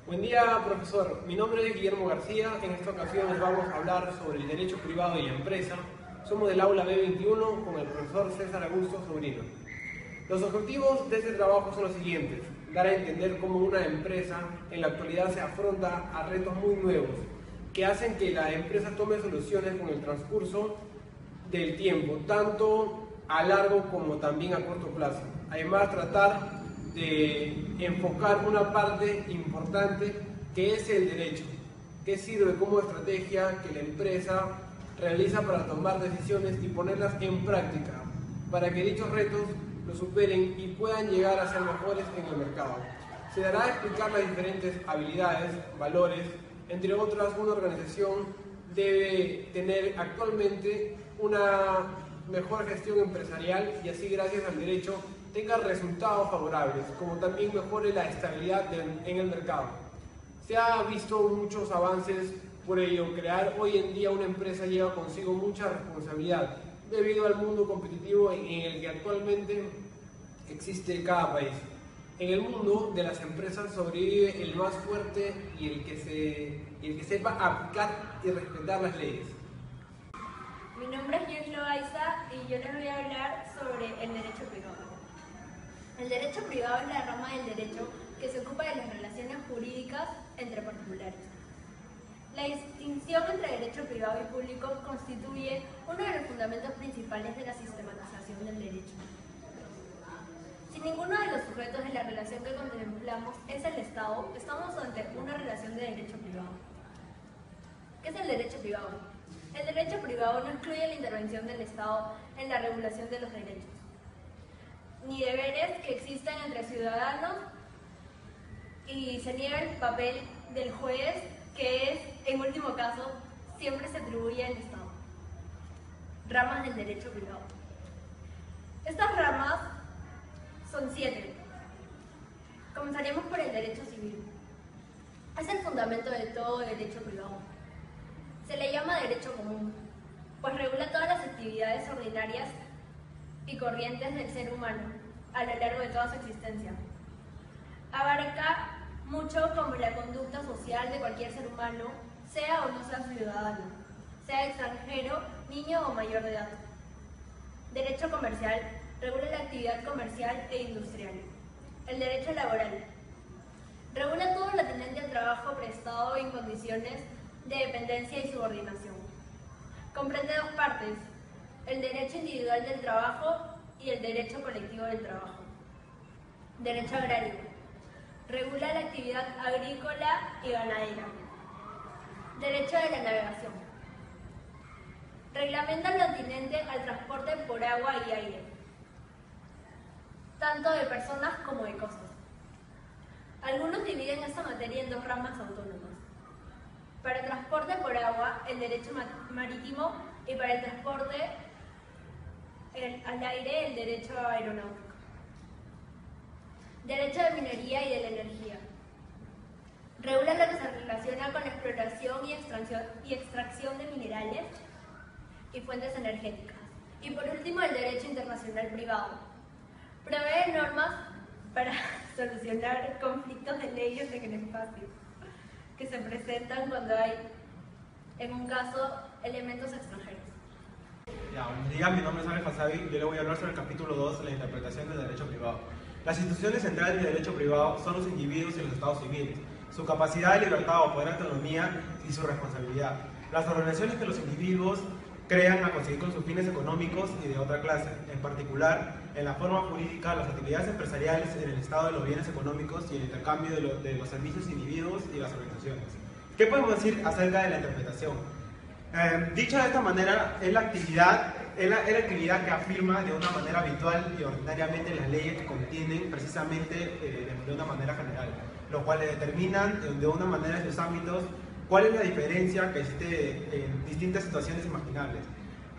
Buen día, profesor. Mi nombre es Guillermo García. En esta ocasión les vamos a hablar sobre el derecho privado y la empresa. Somos del aula B21 con el profesor César Augusto Sobrino. Los objetivos de este trabajo son los siguientes: dar a entender cómo una empresa en la actualidad se afronta a retos muy nuevos que hacen que la empresa tome soluciones con el transcurso del tiempo, tanto a largo como también a corto plazo. Además, tratar de enfocar una parte importante que es el derecho, que sirve como estrategia que la empresa realiza para tomar decisiones y ponerlas en práctica, para que dichos retos lo superen y puedan llegar a ser mejores en el mercado. Se dará a explicar las diferentes habilidades, valores, entre otras. Una organización debe tener actualmente una mejor gestión empresarial y así, gracias al derecho, tenga resultados favorables, como también mejore la estabilidad en el mercado. Se ha visto muchos avances por ello. Crear hoy en día una empresa lleva consigo mucha responsabilidad debido al mundo competitivo en el que actualmente existe cada país. En el mundo de las empresas sobrevive el más fuerte y el que sepa aplicar y respetar las leyes. Mi nombre es Yuri Loaiza y yo les voy a hablar sobre el derecho privado. El derecho privado es la rama del derecho que se ocupa de las relaciones jurídicas entre particulares. La distinción entre derecho privado y público constituye uno de los fundamentos principales de la sistematización del derecho. Si ninguno de los sujetos de la relación que contemplamos es el Estado, estamos ante una relación de derecho privado. ¿Qué es el derecho privado? El derecho privado no excluye la intervención del Estado en la regulación de los derechos, ni deberes que existen entre ciudadanos, y se niega el papel del juez, que es, en último caso, siempre se atribuye al Estado. Ramas del derecho privado. Estas ramas son 7. Comenzaremos por el derecho civil. Es el fundamento de todo derecho privado. Se le llama derecho común, pues regula todas las actividades ordinarias y corrientes del ser humano a lo largo de toda su existencia. Abarca mucho como la conducta social de cualquier ser humano, sea o no sea ciudadano, sea extranjero, niño o mayor de edad. Derecho comercial regula la actividad comercial e industrial. El derecho laboral regula todo lo tendiente al trabajo prestado en condiciones de dependencia y subordinación. Comprende dos partes: el derecho individual del trabajo y el derecho colectivo del trabajo. Derecho agrario regula la actividad agrícola y ganadera. Derecho de la navegación reglamenta lo atinente al transporte por agua y aire, tanto de personas como de cosas. Algunos dividen esta materia en dos ramas autónomas: para el transporte por agua, el derecho marítimo, y para el transporte al aire, el derecho aeronáutico. Derecho de minería y de la energía regula lo que se relaciona con la exploración y extracción de minerales y fuentes energéticas. Y por último, el derecho internacional privado provee normas para solucionar conflictos de leyes en el espacio que se presentan cuando hay, en un caso, elementos extranjeros. Buen día, mi nombre es Alex Fasabi. Yo le voy a hablar sobre el capítulo 2 de la interpretación del derecho privado. Las instituciones centrales del derecho privado son los individuos y los estados civiles, su capacidad de libertad o poder de autonomía y su responsabilidad. Las organizaciones que los individuos crean a conseguir con sus fines económicos y de otra clase, en particular en la forma jurídica, las actividades empresariales en el estado de los bienes económicos y el intercambio de los servicios individuos y las organizaciones. ¿Qué podemos decir acerca de la interpretación? Dicho de esta manera, es la actividad que afirma de una manera habitual y ordinariamente las leyes que contienen precisamente de una manera general, lo cual determinan de una manera en sus ámbitos cuál es la diferencia que existe en distintas situaciones imaginables,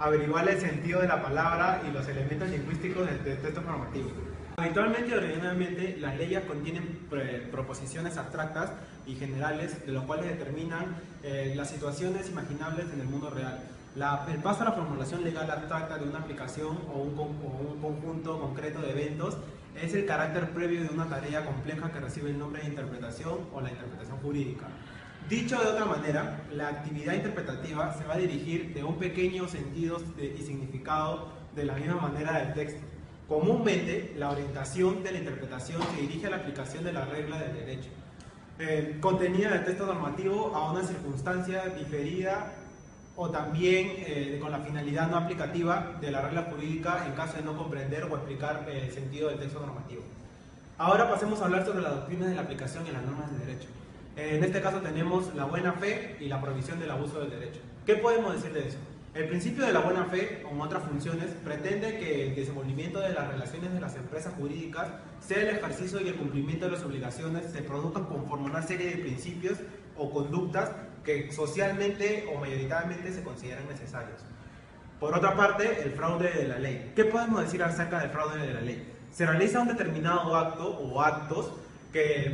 averiguar el sentido de la palabra y los elementos lingüísticos del texto normativo. Habitualmente y ordinariamente las leyes contienen proposiciones abstractas y generales, de los cuales determinan las situaciones imaginables en el mundo real. El paso a la formulación legal abstracta de una aplicación o un conjunto concreto de eventos es el carácter previo de una tarea compleja que recibe el nombre de interpretación o la interpretación jurídica. Dicho de otra manera, la actividad interpretativa se va a dirigir de un pequeño sentido y significado de la misma manera del texto. Comúnmente, la orientación de la interpretación se dirige a la aplicación de la regla del derecho, contenida en el texto normativo a una circunstancia diferida o también con la finalidad no aplicativa de la regla jurídica en caso de no comprender o explicar el sentido del texto normativo. Ahora pasemos a hablar sobre las doctrinas de la aplicación y las normas de derecho. En este caso tenemos la buena fe y la prohibición del abuso del derecho. ¿Qué podemos decir de eso? El principio de la buena fe, con otras funciones, pretende que el desenvolvimiento de las relaciones de las empresas jurídicas, sea el ejercicio y el cumplimiento de las obligaciones, se produzcan conforme a una serie de principios o conductas que socialmente o mayoritariamente se consideran necesarios. Por otra parte, el fraude de la ley. ¿Qué podemos decir acerca del fraude de la ley? Se realiza un determinado acto o actos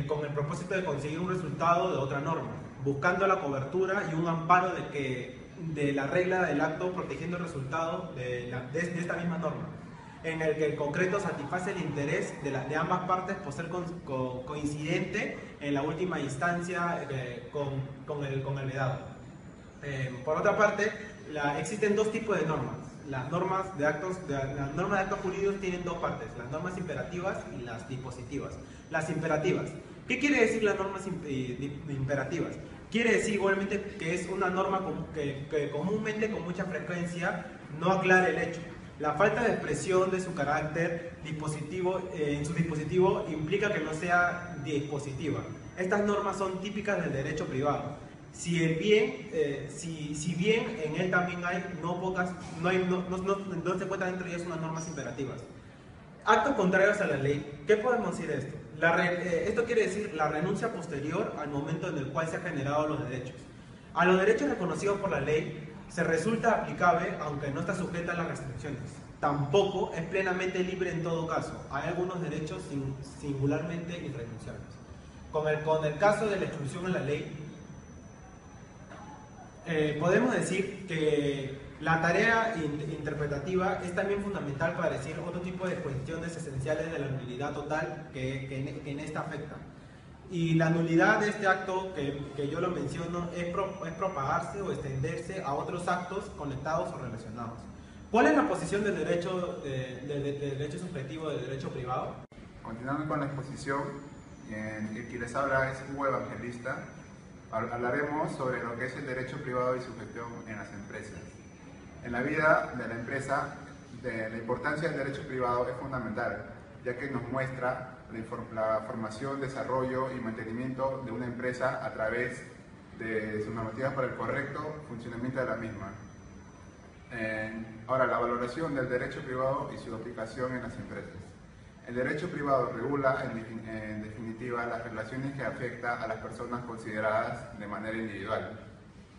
con el propósito de conseguir un resultado de otra norma, buscando la cobertura y un amparo de la regla del acto protegiendo el resultado de esta misma norma, en el que el concreto satisface el interés de ambas partes por ser coincidente en la última instancia con el vedado. Por otra parte, existen dos tipos de normas. Las normas de actos jurídicos tienen dos partes, las normas imperativas y las dispositivas. Las imperativas. ¿Qué quiere decir las normas imperativas? Quiere decir igualmente que es una norma que comúnmente, con mucha frecuencia, no aclara el hecho. La falta de expresión de su carácter dispositivo en su dispositivo implica que no sea dispositiva. Estas normas son típicas del derecho privado. Si bien en él también hay no se encuentran dentro de ellas unas normas imperativas. Actos contrarios a la ley. ¿Qué podemos decir de esto? Esto quiere decir la renuncia posterior al momento en el cual se han generado los derechos. A los derechos reconocidos por la ley se resulta aplicable aunque no está sujeta a las restricciones. Tampoco es plenamente libre en todo caso. Hay algunos derechos singularmente irrenunciables. Con el caso de la exclusión en la ley, podemos decir que la tarea interpretativa es también fundamental para decir otro tipo de cuestiones esenciales de la nulidad total que en esta afecta. Y la nulidad de este acto que yo lo menciono es propagarse o extenderse a otros actos conectados o relacionados. ¿Cuál es la posición del derecho subjetivo del derecho privado? Continuando con la exposición, el que les habla es Hugo Evangelista. Hablaremos sobre lo que es el derecho privado y su gestión en las empresas. En la vida de la empresa, la importancia del derecho privado es fundamental, ya que nos muestra la formación, desarrollo y mantenimiento de una empresa a través de sus normativas para el correcto funcionamiento de la misma. Ahora, la valoración del derecho privado y su aplicación en las empresas. El derecho privado regula, en definitiva, las relaciones que afectan a las personas consideradas de manera individual,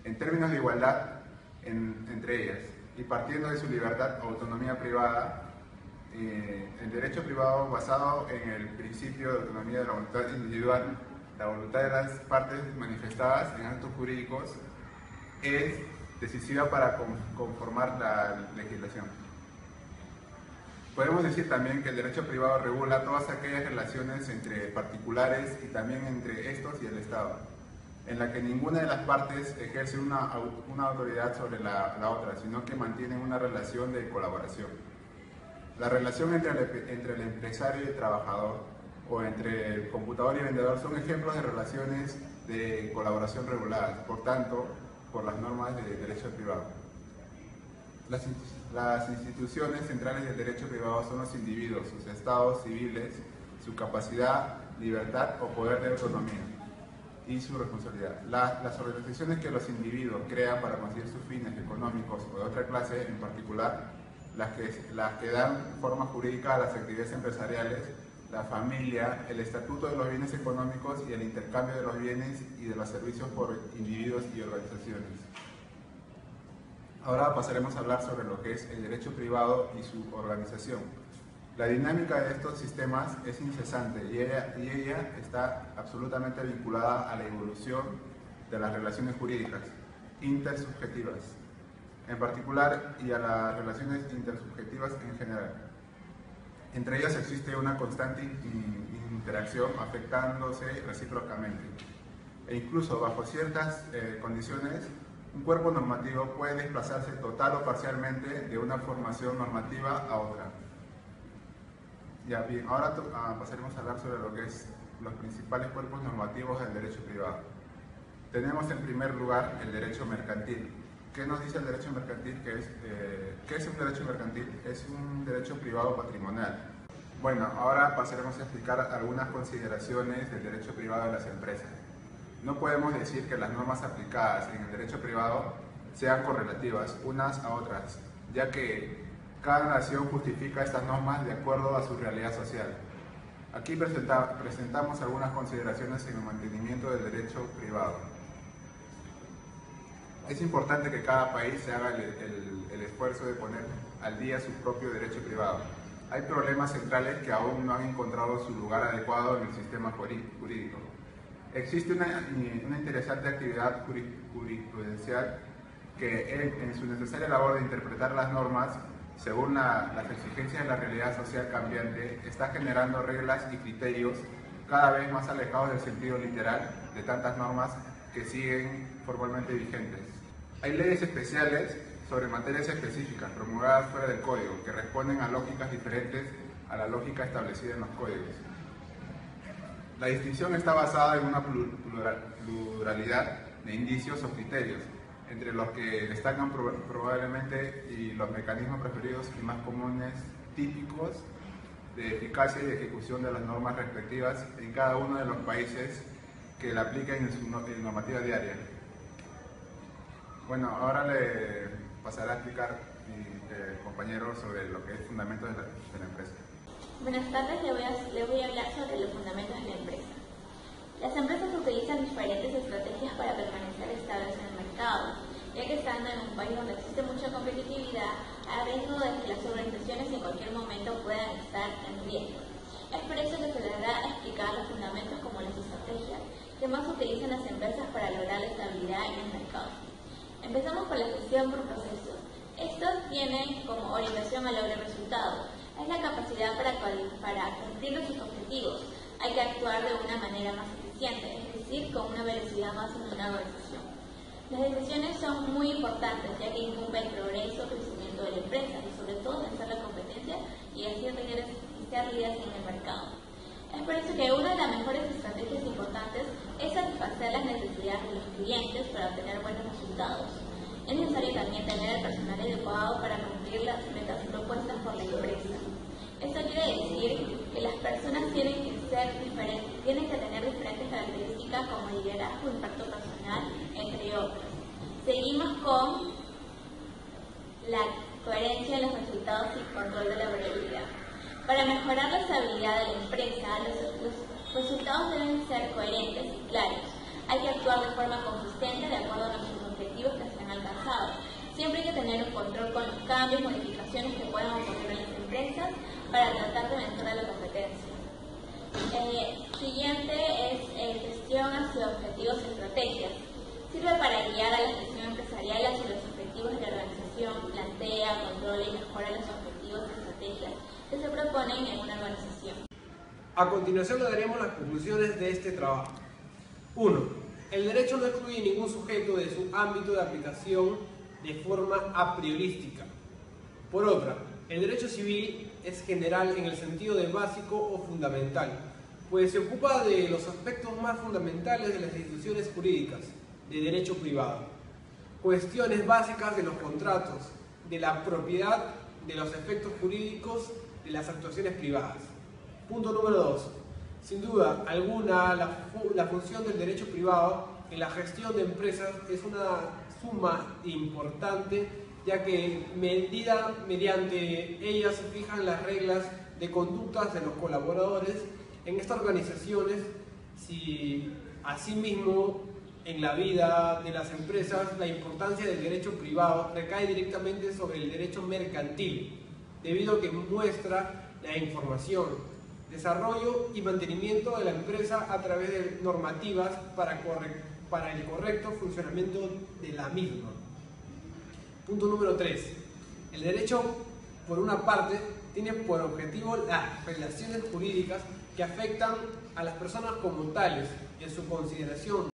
en términos de igualdad entre ellas, y partiendo de su libertad o autonomía privada. El derecho privado, basado en el principio de autonomía de la voluntad individual, la voluntad de las partes manifestadas en actos jurídicos, es decisiva para conformar la legislación. Podemos decir también que el derecho privado regula todas aquellas relaciones entre particulares y también entre estos y el Estado, en la que ninguna de las partes ejerce una autoridad sobre la otra, sino que mantienen una relación de colaboración. La relación entre el empresario y el trabajador, o entre el computador y vendedor, son ejemplos de relaciones de colaboración reguladas, por tanto, por las normas de derecho privado. Las instituciones centrales del derecho privado son los individuos, sus estados civiles, su capacidad, libertad o poder de autonomía y su responsabilidad. Las organizaciones que los individuos crean para conseguir sus fines económicos o de otra clase, en particular las que dan forma jurídica a las actividades empresariales, la familia, el estatuto de los bienes económicos y el intercambio de los bienes y de los servicios por individuos y organizaciones. Ahora pasaremos a hablar sobre lo que es el derecho privado y su organización. La dinámica de estos sistemas es incesante y ella está absolutamente vinculada a la evolución de las relaciones jurídicas intersubjetivas, en particular, y a las relaciones intersubjetivas en general. Entre ellas existe una constante interacción afectándose recíprocamente. E incluso bajo ciertas condiciones, un cuerpo normativo puede desplazarse total o parcialmente de una formación normativa a otra. Ya bien, ahora pasaremos a hablar sobre lo que es los principales cuerpos normativos del derecho privado. Tenemos en primer lugar el derecho mercantil. ¿Qué nos dice el derecho mercantil? ¿Qué es un derecho mercantil? Es un derecho privado patrimonial. Bueno, ahora pasaremos a explicar algunas consideraciones del derecho privado de las empresas. No podemos decir que las normas aplicadas en el derecho privado sean correlativas unas a otras, ya que cada nación justifica estas normas de acuerdo a su realidad social. Aquí presentamos algunas consideraciones en el mantenimiento del derecho privado. Es importante que cada país se haga el esfuerzo de poner al día su propio derecho privado. Hay problemas centrales que aún no han encontrado su lugar adecuado en el sistema jurídico. Existe una interesante actividad jurisprudencial que en su necesaria labor de interpretar las normas según las exigencias de la realidad social cambiante, está generando reglas y criterios cada vez más alejados del sentido literal de tantas normas que siguen formalmente vigentes. Hay leyes especiales sobre materias específicas promulgadas fuera del código que responden a lógicas diferentes a la lógica establecida en los códigos. La distinción está basada en una pluralidad de indicios o criterios, entre los que destacan probablemente y los mecanismos preferidos y más comunes típicos de eficacia y de ejecución de las normas respectivas en cada uno de los países que la apliquen en su normativa diaria. Bueno, ahora le pasaré a explicar mi compañero sobre lo que es fundamentos de la empresa. Buenas tardes, le voy a hablar sobre los fundamentos de la empresa. Las empresas utilizan diferentes estrategias para permanecer estables en el mercado, ya que estando en un país donde existe mucha competitividad, a riesgo de que las organizaciones en cualquier momento puedan estar en riesgo. Es por eso que se les da a explicar los fundamentos como las estrategias que más utilizan las empresas para lograr la estabilidad en el mercado. Empezamos con la gestión por proceso. Estos tienen como orientación al logro de resultados. Es la capacidad para cumplir sus objetivos. Hay que actuar de una manera más eficiente, es decir, con una velocidad máxima en una organización. Las decisiones son muy importantes, ya que incumbe el progreso, crecimiento de la empresa y sobre todo vencer la competencia y así ser líderes en el mercado. Es por eso que una de las mejores estrategias importantes es satisfacer las necesidades de los clientes para obtener buenos resultados. Es necesario también tener el personal adecuado para cumplir las metas propuestas por la empresa. Esto quiere decir que las personas tienen que tener diferentes características como liderazgo, impacto personal, entre otras. Seguimos con la coherencia de los resultados y control de la variabilidad. Para mejorar la estabilidad de la empresa, los resultados deben ser coherentes y claros. Hay que actuar de forma consistente de acuerdo a nuestros objetivos que se han alcanzado. Siempre hay que tener un control con los cambios, modificaciones que puedan ocurrir en las empresas para tratar de vencer a la competencia. Siguiente es gestión hacia objetivos y estrategias. Sirve para guiar a la gestión empresarial hacia los objetivos de la organización, plantea, controla y mejora los objetivos y estrategias que se proponen en una organización. A continuación le daremos las conclusiones de este trabajo. 1. El derecho no excluye ningún sujeto de su ámbito de aplicación de forma a priorística. Por otra, el derecho civil es general en el sentido de básico o fundamental, pues se ocupa de los aspectos más fundamentales de las instituciones jurídicas, de derecho privado, cuestiones básicas de los contratos, de la propiedad, de los efectos jurídicos, de las actuaciones privadas. Punto número 2. Sin duda alguna, la función del derecho privado en la gestión de empresas es una suma importante, ya que mediante ellas se fijan las reglas de conductas de los colaboradores en estas organizaciones. Si asimismo en la vida de las empresas la importancia del derecho privado recae directamente sobre el derecho mercantil, debido a que muestra la información, desarrollo y mantenimiento de la empresa a través de normativas para el correcto funcionamiento de la misma. Punto número 3. El derecho, por una parte, tiene por objetivo las relaciones jurídicas que afectan a las personas como tales y en su consideración